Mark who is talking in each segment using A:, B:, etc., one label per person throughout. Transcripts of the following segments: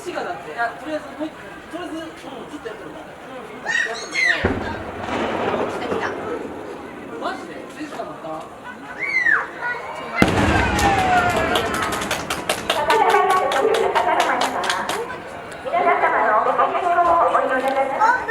A: ちがだって、いや、とりあえずもうとりあえず、ずっとやってるから。やったけど。来た来た。マジで？静かだった。皆様のご健康をお祈りいたします。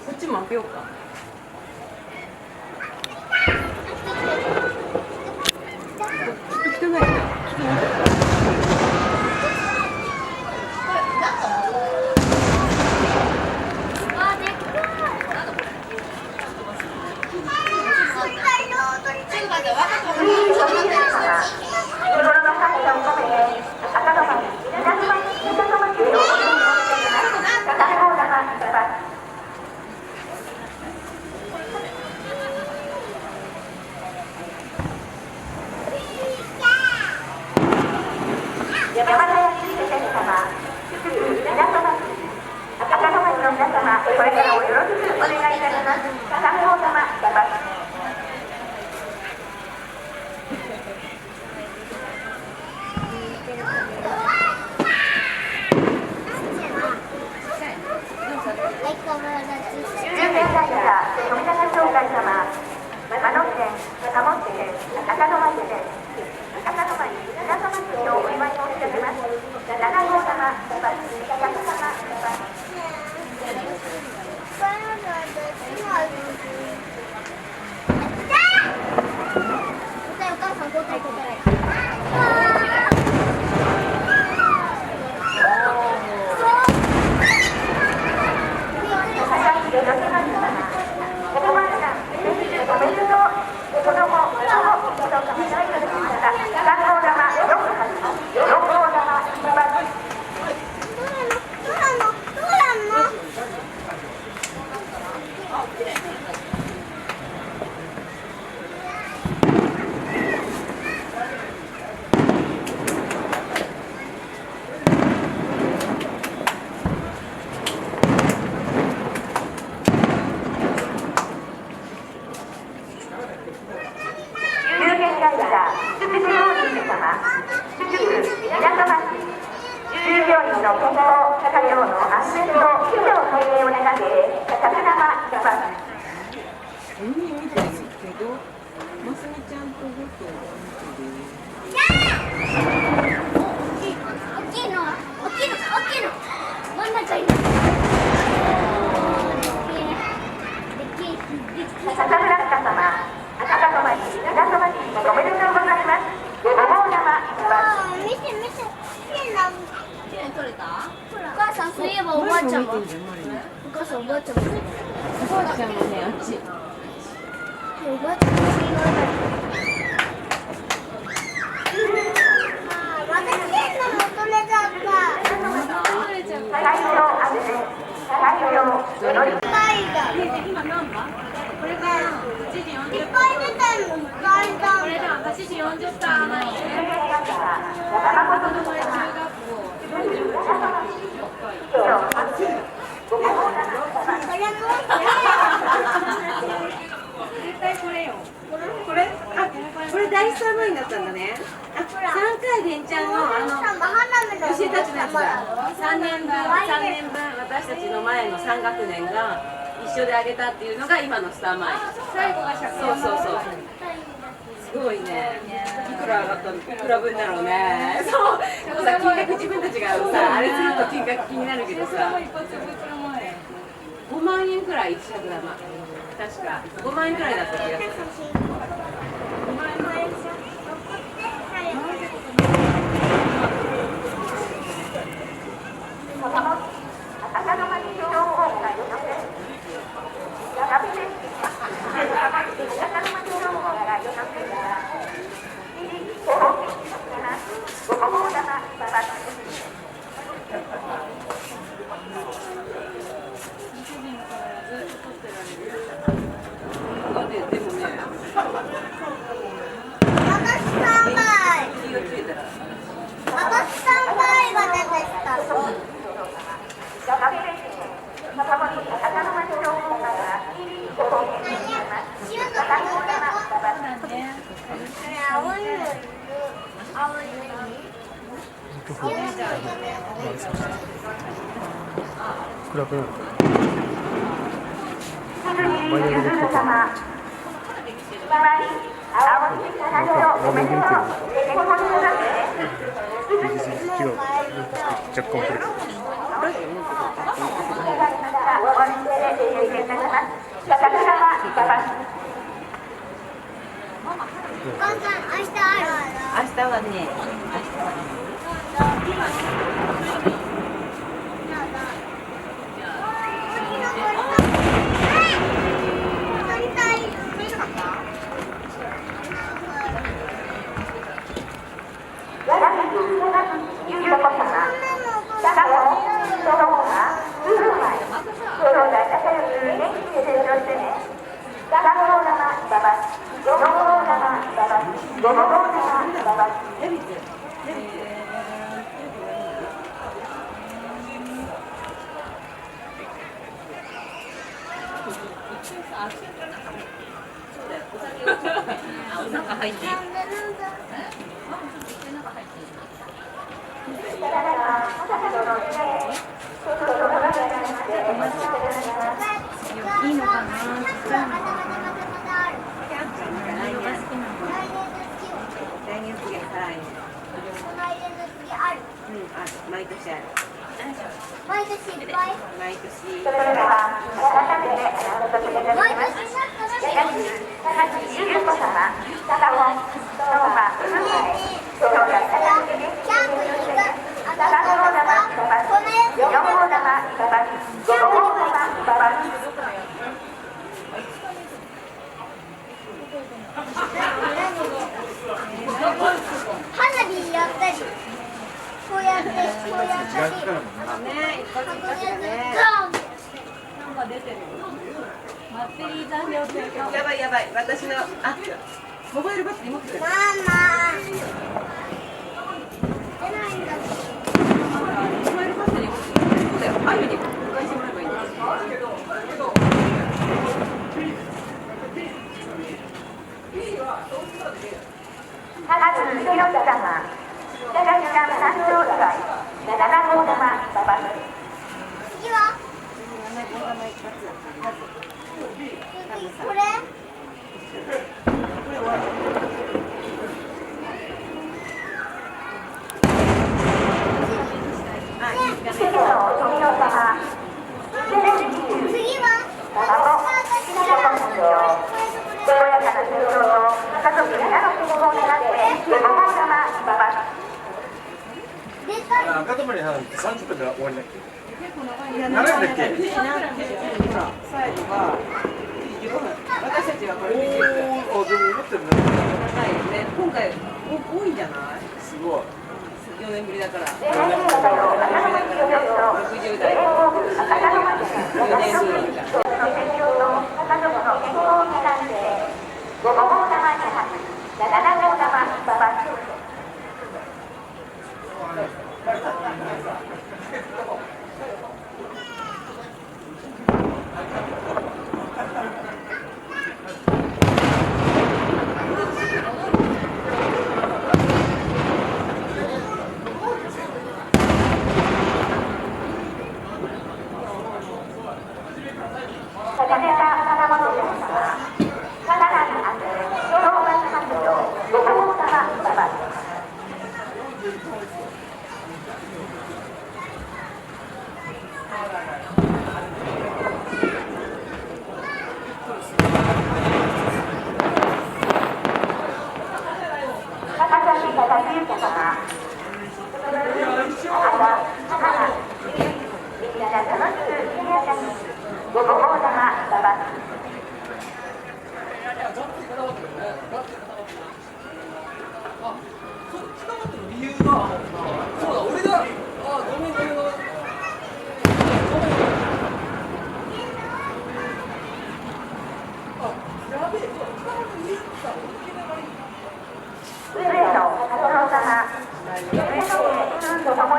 A: こっちも開けようか。汚いな。これからもよろしくお願いいたします。三号様、10名大社富永商会様、真野県、鴨市県、赤野町県、赤野町、皆様市のお祝い申し上げます。7号様、100様、っていうのが今のスターマイン。最後が100円。そうそうそう。すごいね。いくら上がったの？いくら分だろうね。そう。でもさ、金額自分たちがさ、あれすると金額気になるけどさ。5万円くらい100玉。確か5万円くらいだった気がする。ずっと
B: 暗くなる。若干遅れた。
C: 明日はね、いいのかな。来年次は辛い。毎年ある。
A: 毎年いっぱい。
C: 毎年。
A: それでは改めて届けていただきます。高橋優子様、高本相馬夫妻、長女高木美希3号玉ババ4号玉ババ5号玉ババ花火やったり、こうやってこうやったり、
C: ね、一発一発だね。
D: なんか出てる。バッテリー残量って
C: やばいやばい、私のモバイルバッテリー持ってる。
A: ママ出ないんだ。
C: モバイルバッテリー持ってる。そうだよ、あゆに返してもらえばいいんです。
A: 高津博樹様、高木さん誕生会、7号玉ババ次はこれ次の富野様、次は健やかな成長と家族みんなの健康を願って5号玉ババ
B: 赤止まり30分で終わりだっけ？
C: いや、
B: 長いんだっけ？
C: ほら、最後は15分。私たちはこれ見てるから。
B: でも思ってるね。
C: 長いよね。今回多いんじゃない？
B: すごい。
C: 4年ぶりだから。
A: 60代赤の町4年ぶりだから。成長と家族の健康を願って5号玉2発、7号玉ババ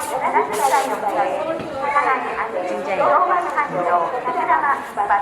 A: 70歳の方へ、家内安全、相馬繁盛、高玉馬場。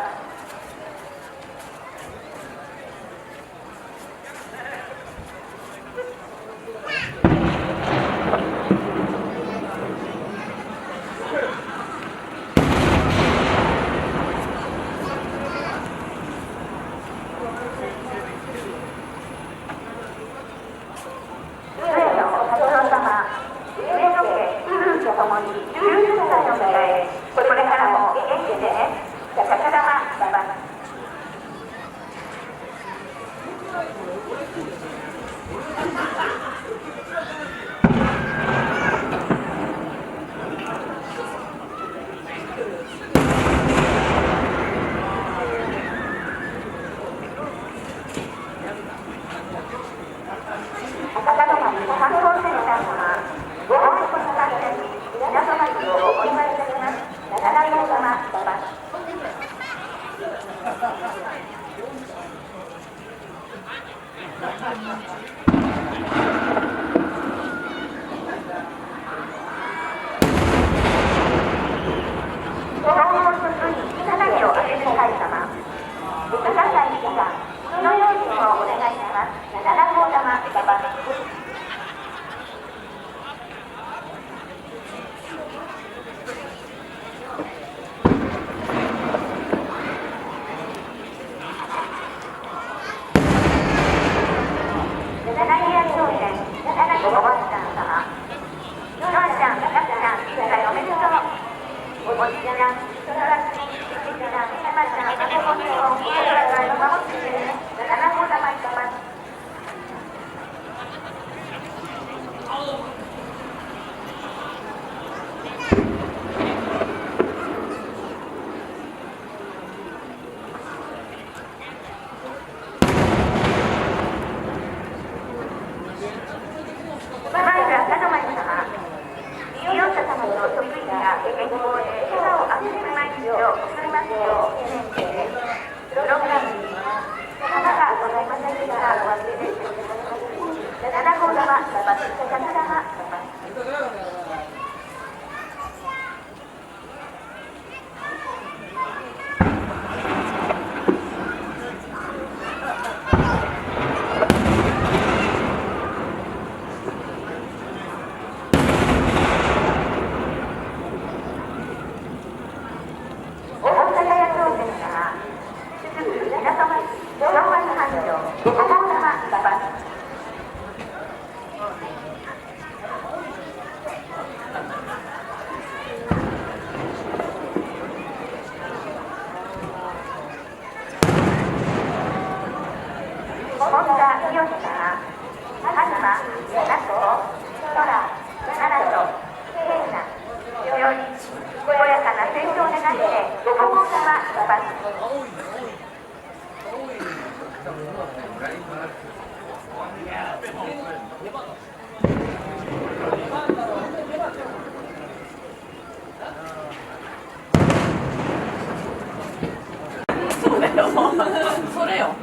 C: それよ。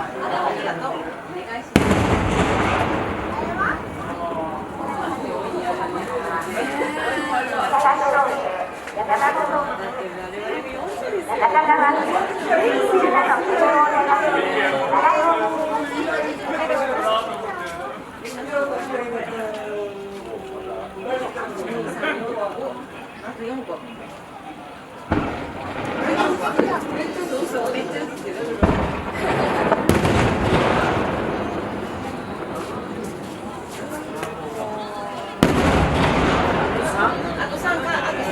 C: りがとう。
D: お願いします。
C: あと4個。そうそう、めっちゃ映ってる。あと3か、あと3。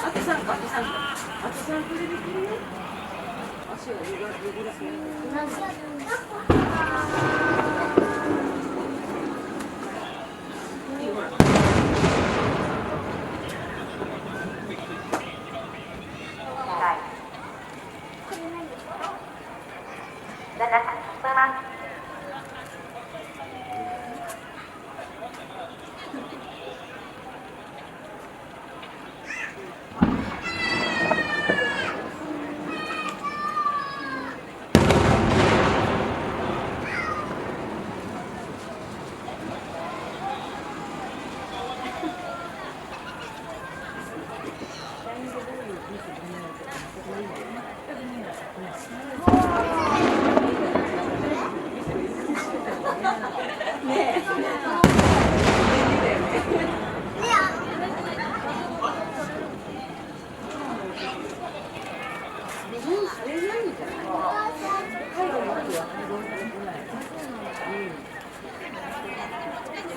C: あと3個、あと3個。あと3個でできるよ。足が汚れすぎ。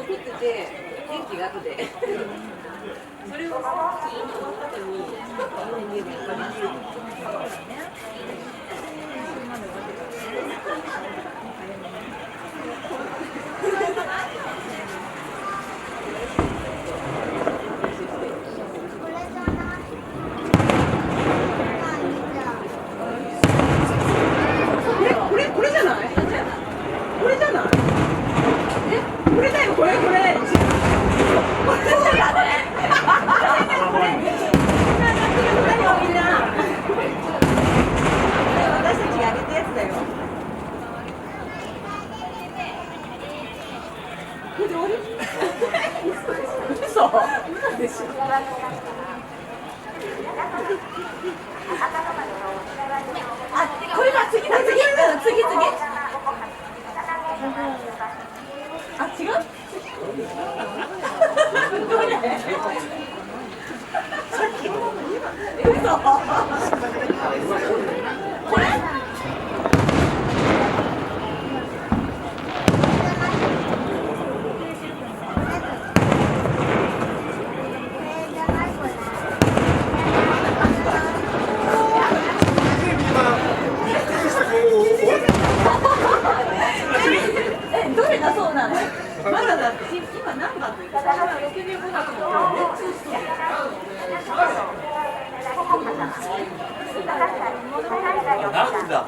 C: 作ってて元気が後でそれをその後に家でやっぱりこれじゃない？これじゃない？これだよ、これ。これだよね。みんな。私たちがあげたやつだよ。これで終わり？嘘？嘘でしょ。あ、これだ、次。あ、違う？どれ？さっきの嘘？これ？どれだそうなの？まだだって今何番というか65だと思う。
B: なんだ。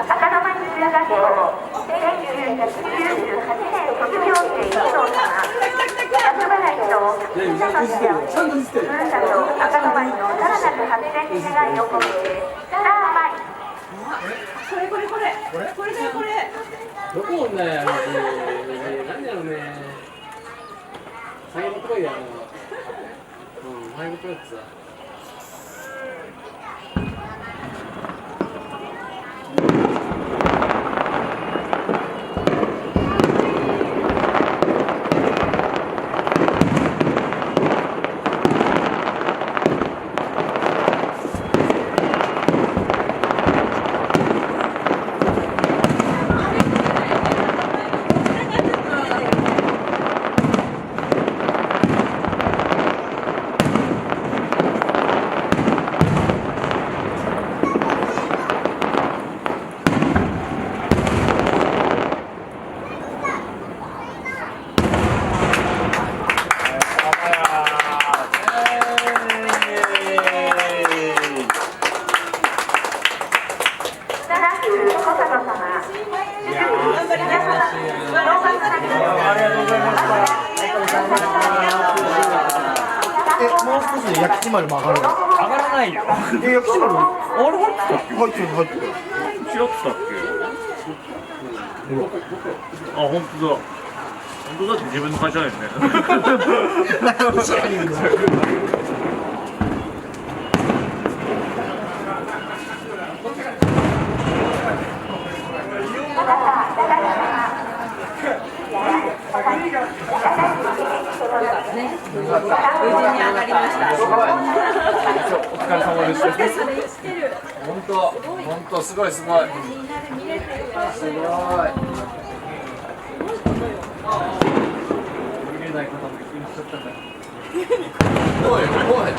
A: 赤の間中学校1998年卒業生一同様、厄払いと神社の寺をふるさと赤の間のさらなる発展に願いを込めて、さあまい。
C: これだよこれ。
E: どこおんだよ、何やろね。最後っぽいやろ。最後っぽいやつさ。
F: もう少しで焼き丸も上がる。
B: 上がらないよ。
F: 焼き丸
B: あれ入ってたっけ？
F: 入ってる入ってる。
B: ちらっとしたっけ？あ、本当だ。本当だって自分の会社だよね。
C: 無事に上がりました。
B: お疲れ様でした。
D: それしてる。
B: 本当すごいすごい。
D: みんなで見れてるから。
B: すごい。見れない方もいらっしゃったね。おいおい。